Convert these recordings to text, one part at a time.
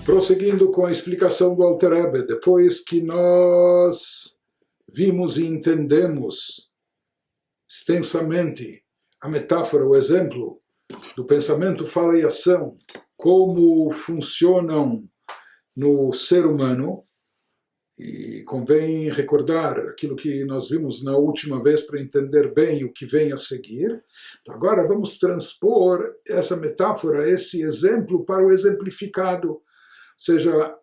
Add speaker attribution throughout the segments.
Speaker 1: Prosseguindo com a explicação do Alter Rebbe, depois que nós vimos e entendemos extensamente a metáfora, o exemplo do pensamento, fala e ação, como funcionam no ser humano, e convém recordar aquilo que nós vimos na última vez para entender bem o que vem a seguir. Então, agora vamos transpor essa metáfora, esse exemplo, para o exemplificado, ou seja,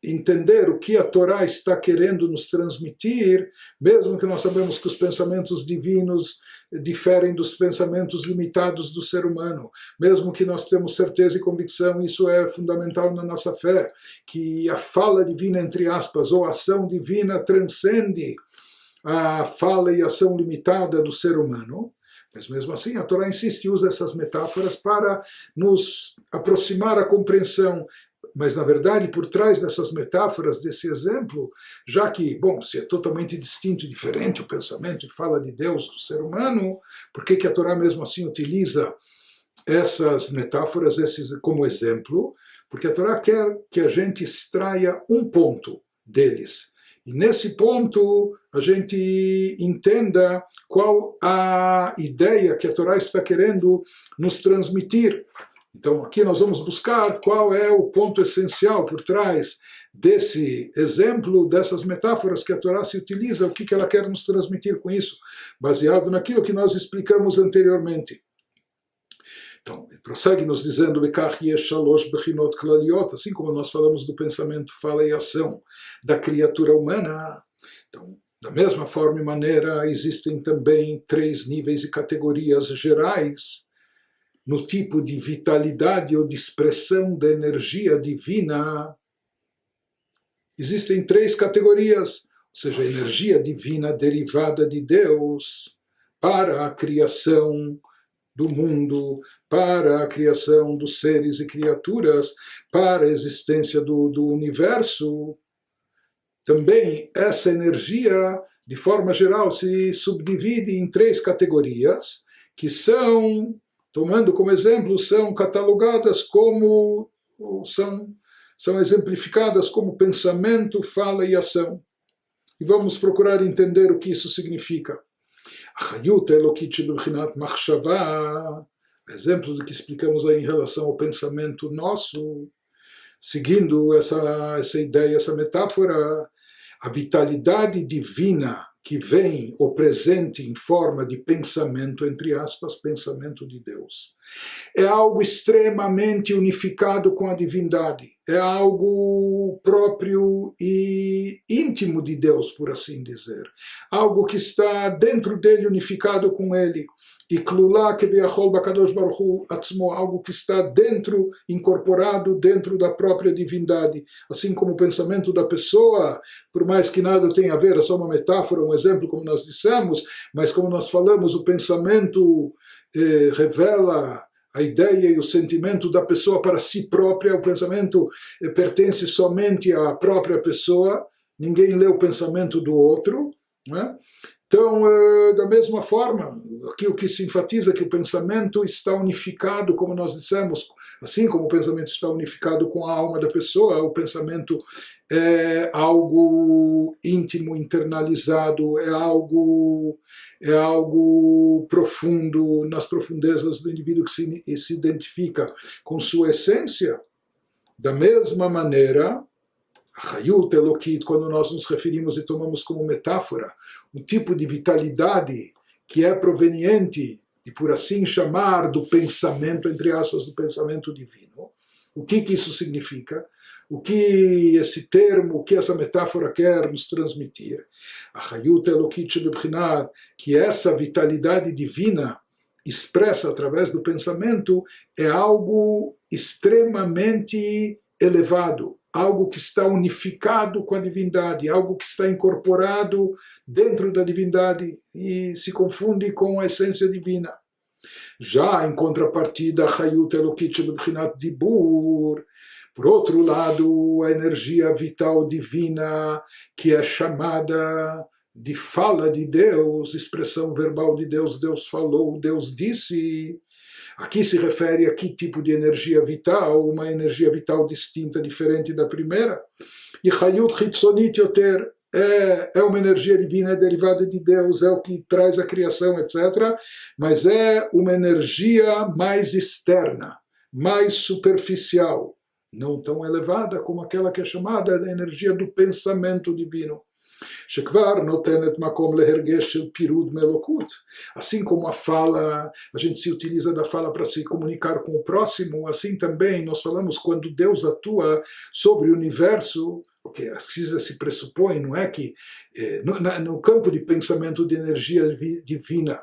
Speaker 1: entender o que a Torá está querendo nos transmitir, mesmo que nós sabemos que os pensamentos divinos diferem dos pensamentos limitados do ser humano, mesmo que nós temos certeza e convicção, isso é fundamental na nossa fé, que a fala divina, entre aspas, ou a ação divina transcende a fala e ação limitada do ser humano. Mas mesmo assim a Torá insiste e usa essas metáforas para nos aproximar à compreensão. Mas, na verdade, por trás dessas metáforas, desse exemplo, já que, bom, se é totalmente distinto e diferente o pensamento e fala de Deus do ser humano, por que a Torá mesmo assim utiliza essas metáforas como exemplo? Porque a Torá quer que a gente extraia um ponto deles. E nesse ponto a gente entenda qual a ideia que a Torá está querendo nos transmitir. Então aqui nós vamos buscar qual é o ponto essencial por trás desse exemplo, dessas metáforas que a Torá se utiliza, o que ela quer nos transmitir com isso, baseado naquilo que nós explicamos anteriormente. Então, ele prossegue nos dizendo, assim como nós falamos do pensamento, fala e ação da criatura humana. Então, da mesma forma e maneira, existem também 3 níveis e categorias gerais no tipo de vitalidade ou de expressão da energia divina. Existem 3 categorias, ou seja, a energia divina derivada de Deus para a criação do mundo, para a criação dos seres e criaturas, para a existência do universo. Também essa energia, de forma geral, se subdivide em 3 categorias, que são, tomando como exemplo, são catalogadas como, são exemplificadas como pensamento, fala e ação. E vamos procurar entender o que isso significa. Exemplo do que explicamos aí em relação ao pensamento nosso, seguindo essa ideia, essa metáfora, a vitalidade divina que vem ou presente em forma de pensamento, entre aspas, pensamento de Deus. É algo extremamente unificado com a divindade, é algo próprio e íntimo de Deus, por assim dizer. Algo que está dentro dele, unificado com ele. E klulá keviachol bakadosh baruch hu atzmo, algo que está dentro, incorporado dentro da própria divindade. Assim como o pensamento da pessoa, por mais que nada tenha a ver, é só uma metáfora, um exemplo, como nós dissemos, mas como nós falamos, o pensamento revela a ideia e o sentimento da pessoa para si própria, o pensamento pertence somente à própria pessoa, ninguém lê o pensamento do outro, né? Então, da mesma forma, aqui o que se enfatiza é que o pensamento está unificado, como nós dissemos, assim como o pensamento está unificado com a alma da pessoa, o pensamento é algo íntimo, internalizado, é algo profundo, nas profundezas do indivíduo que se identifica com sua essência. Da mesma maneira, Hayut Elokit, quando nós nos referimos e tomamos como metáfora um tipo de vitalidade que é proveniente, e por assim chamar, do pensamento, entre aspas, do pensamento divino. O que isso significa? O que esse termo, o que essa metáfora quer nos transmitir? A Hayut Elokit Shebebchinat, que essa vitalidade divina expressa através do pensamento, é algo extremamente elevado, algo que está unificado com a divindade, algo que está incorporado dentro da divindade e se confunde com a essência divina. Já em contrapartida, Hayut Elokit Shebebchinat Dibur, por outro lado, a energia vital divina, que é chamada de fala de Deus, expressão verbal de Deus, Deus falou, Deus disse. Aqui se refere a que tipo de energia vital, uma energia vital distinta, diferente da primeira. E Hayut Hitzonit Yoter é uma energia divina, é derivada de Deus, é o que traz a criação, etc. Mas é uma energia mais externa, mais superficial, não tão elevada como aquela que é chamada da energia do pensamento divino. שכבר נותנת מקום להרגש של פירוד מאלוקות. Assim como a fala, a gente se utiliza da fala para se comunicar com o próximo, assim também nós falamos quando Deus atua sobre o universo, o que se pressupõe, não é que no campo de pensamento de energia divina,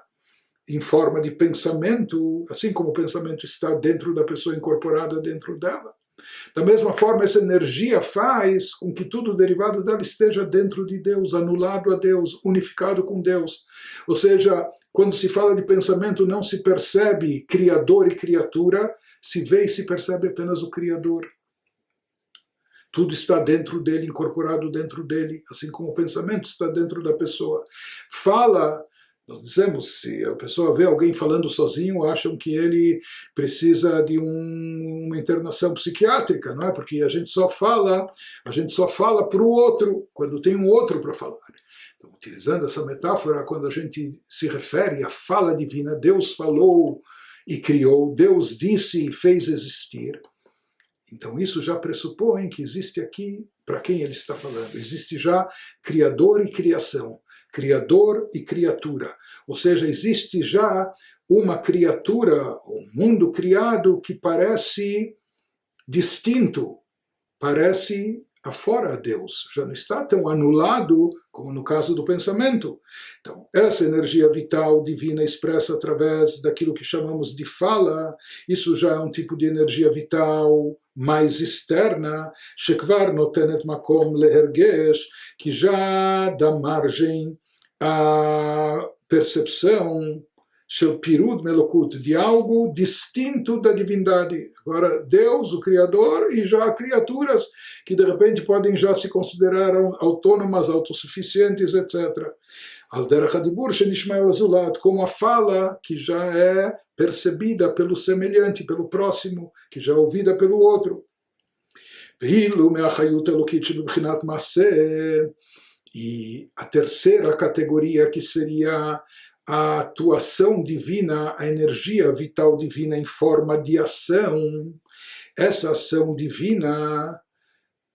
Speaker 1: em forma de pensamento, assim como o pensamento está dentro da pessoa, incorporada dentro dela. Da mesma forma, essa energia faz com que tudo derivado dela esteja dentro de Deus, anulado a Deus, unificado com Deus. Ou seja, quando se fala de pensamento, não se percebe Criador e criatura, se vê e se percebe apenas o Criador. Tudo está dentro dele, incorporado dentro dele, assim como o pensamento está dentro da pessoa. Fala... Nós dizemos, se a pessoa vê alguém falando sozinho, acham que ele precisa de uma internação psiquiátrica, não é? Porque a gente só fala para o outro, quando tem um outro para falar. Então, utilizando essa metáfora, quando a gente se refere à fala divina, Deus falou e criou, Deus disse e fez existir. Então isso já pressupõe que existe aqui, para quem ele está falando, existe já Criador e criação. Criador e criatura, ou seja, existe já uma criatura, um mundo criado que parece distinto, parece afora a Deus, já não está tão anulado como no caso do pensamento. Então, essa energia vital divina expressa através daquilo que chamamos de fala, isso já é um tipo de energia vital mais externa, shekvar notenet makom lehergesh, que já dá margem a percepção shel pirud melokut, de algo distinto da divindade. Agora, Deus, o Criador, e já criaturas que de repente podem já se considerar autônomas, autossuficientes, etc. Al derech hadibur shenishma el azulat, como a fala que já é percebida pelo semelhante, pelo próximo, que já é ouvida pelo outro. Ve'ilu me'achayut elokit shebibchinat maseh. E a terceira categoria, que seria a atuação divina, a energia vital divina em forma de ação, essa ação divina,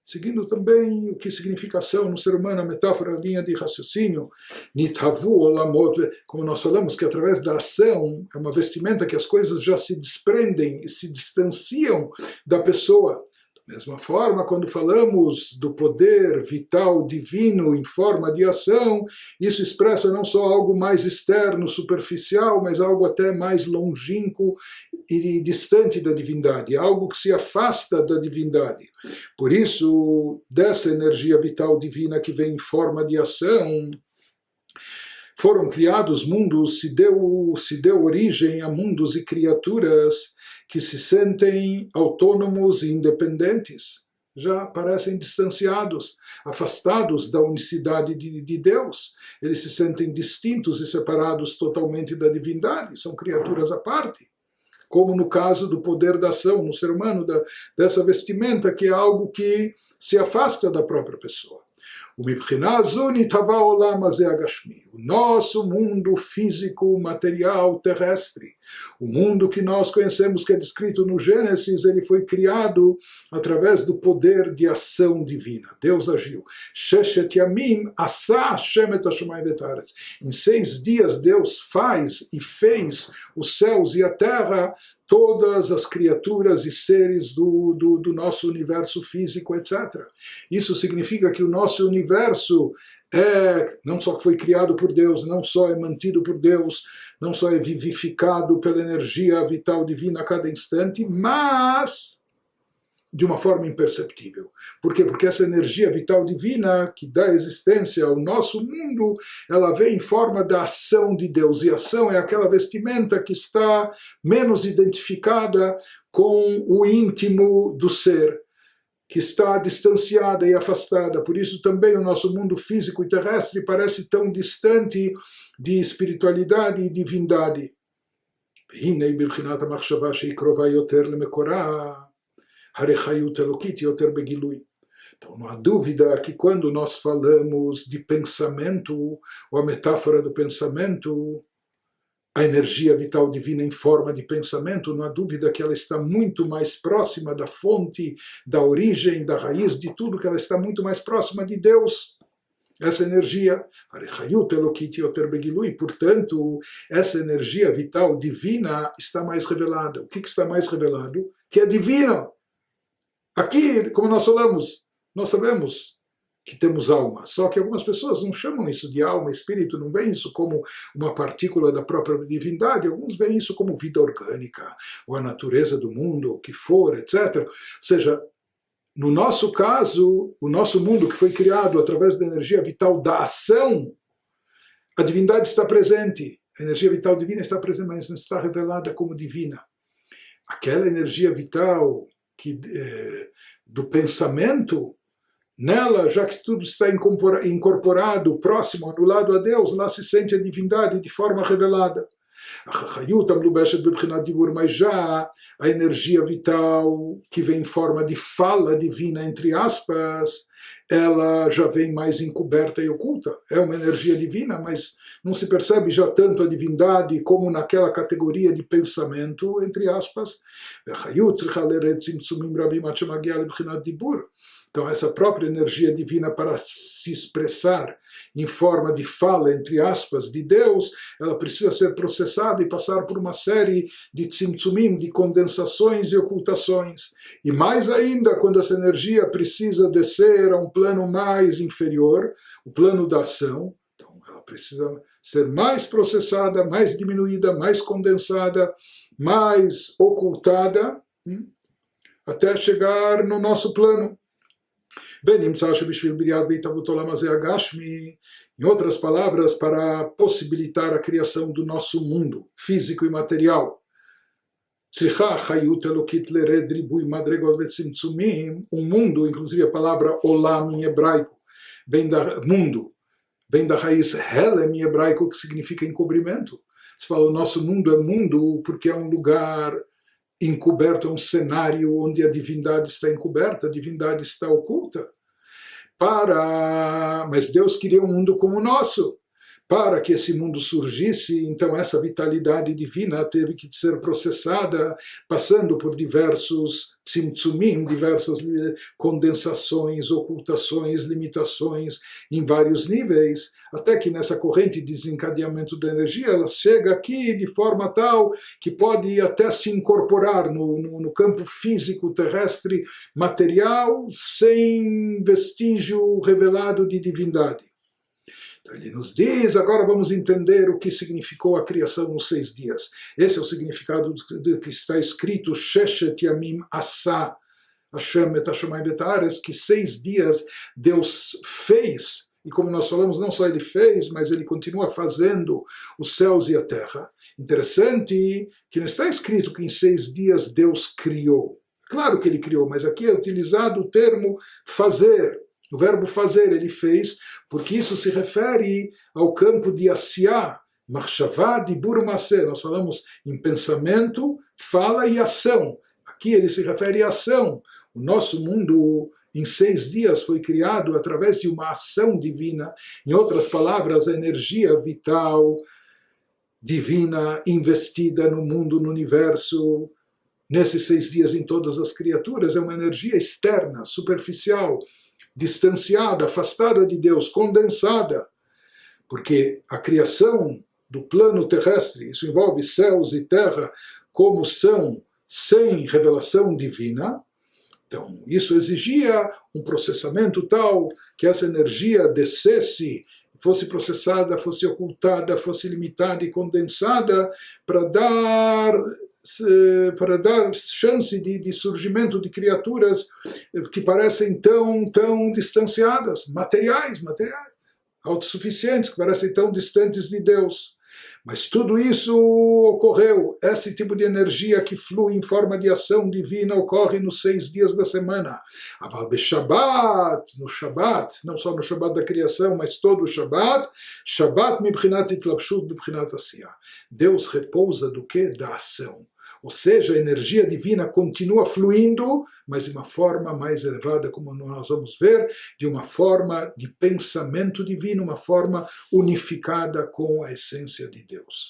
Speaker 1: seguindo também o que significa ação no ser humano, a metáfora, a linha de raciocínio, nithavu olamot, como nós falamos, que através da ação, é uma vestimenta que as coisas já se desprendem e se distanciam da pessoa. Da mesma forma, quando falamos do poder vital divino em forma de ação, isso expressa não só algo mais externo, superficial, mas algo até mais longínquo e distante da divindade, algo que se afasta da divindade. Por isso, dessa energia vital divina que vem em forma de ação, foram criados mundos, se deu origem a mundos e criaturas que se sentem autônomos e independentes, já parecem distanciados, afastados da unicidade de Deus. Eles se sentem distintos e separados totalmente da divindade, são criaturas à parte. Como no caso do poder da ação no ser humano, dessa vestimenta, que é algo que se afasta da própria pessoa. O nosso mundo físico, material, terrestre, o mundo que nós conhecemos, que é descrito no Gênesis, ele foi criado através do poder de ação divina. Deus agiu. Em 6 dias Deus faz e fez os céus e a terra, todas as criaturas e seres do nosso universo físico, etc. Isso significa que o nosso universo não só foi criado por Deus, não só é mantido por Deus, não só é vivificado pela energia vital divina a cada instante, mas de uma forma imperceptível. Por quê? Porque essa energia vital divina que dá existência ao nosso mundo, ela vem em forma da ação de Deus. E a ação é aquela vestimenta que está menos identificada com o íntimo do ser. que está distanciada e afastada. Por isso também o nosso mundo físico e terrestre parece tão distante de espiritualidade e divindade. Então não há dúvida que quando nós falamos de pensamento, ou a metáfora do pensamento, a energia vital divina em forma de pensamento, não há dúvida que ela está muito mais próxima da fonte, da origem, da raiz de tudo, que ela está muito mais próxima de Deus. Essa energia, e portanto, essa energia vital divina está mais revelada. O que está mais revelado? Que é divina. Aqui, como nós falamos, nós sabemos que temos alma, só que algumas pessoas não chamam isso de alma, espírito, não veem isso como uma partícula da própria divindade, alguns veem isso como vida orgânica, ou a natureza do mundo, o que for, etc. Ou seja, no nosso caso, o nosso mundo que foi criado através da energia vital da ação, a divindade está presente, a energia vital divina está presente, mas não está revelada como divina. Aquela energia vital do pensamento, nela, já que tudo está incorporado, próximo, anulado a Deus, lá se sente a divindade de forma revelada. Mas já a energia vital, que vem em forma de fala divina, entre aspas, ela já vem mais encoberta e oculta. É uma energia divina, mas não se percebe já tanto a divindade como naquela categoria de pensamento, entre aspas. Então, essa própria energia divina, para se expressar em forma de fala, entre aspas, de Deus, ela precisa ser processada e passar por uma série de tzimtzumim, de condensações e ocultações. E mais ainda, quando essa energia precisa descer a um plano mais inferior, o plano da ação, então ela precisa ser mais processada, mais diminuída, mais condensada, mais ocultada, até chegar no nosso plano. Em outras palavras, para possibilitar a criação do nosso mundo físico e material. Um mundo, inclusive a palavra olam em hebraico, vem da raiz helem em hebraico, que significa encobrimento. Se fala, o nosso mundo é mundo porque é um lugar encoberto, é um cenário onde a divindade está encoberta, a divindade está oculta. Mas Deus queria um mundo como o nosso. Para que esse mundo surgisse, então essa vitalidade divina teve que ser processada, passando por diversos tzimtzumim, diversas condensações, ocultações, limitações em vários níveis, até que nessa corrente de desencadeamento da energia, ela chega aqui de forma tal que pode até se incorporar no campo físico, terrestre, material, sem vestígio revelado de divindade. Então ele nos diz, agora vamos entender o que significou a criação nos 6 dias. Esse é o significado do que está escrito, Sheshet Yamim Asa, Hashem et Hashemayim et Haaretz, que 6 dias Deus fez, e como nós falamos, não só ele fez, mas ele continua fazendo os céus e a terra. Interessante que não está escrito que em 6 dias Deus criou. Claro que ele criou, mas aqui é utilizado o termo fazer. O verbo fazer, ele fez, porque isso se refere ao campo de Asiá, Machshavá, Dibur, Masé. Nós falamos em pensamento, fala e ação. Aqui ele se refere à ação. O nosso mundo, em 6 dias, foi criado através de uma ação divina. Em outras palavras, a energia vital, divina, investida no mundo, no universo, nesses 6 dias em todas as criaturas, é uma energia externa, superficial, distanciada, afastada de Deus, condensada, porque a criação do plano terrestre, isso envolve céus e terra, como são sem revelação divina, então isso exigia um processamento tal que essa energia descesse, fosse processada, fosse ocultada, fosse limitada e condensada para dar chance de surgimento de criaturas que parecem tão distanciadas, materiais, autossuficientes, que parecem tão distantes de Deus. Mas tudo isso ocorreu, esse tipo de energia que flui em forma de ação divina ocorre nos 6 dias da semana. Aval Shabbat, no Shabbat, não só no Shabbat da criação, mas todo o Shabbat, Shabbat mibchinat itlapshut mibchinat asiyah. Deus repousa do que? Da ação. Ou seja, a energia divina continua fluindo, mas de uma forma mais elevada, como nós vamos ver, de uma forma de pensamento divino, uma forma unificada com a essência de Deus.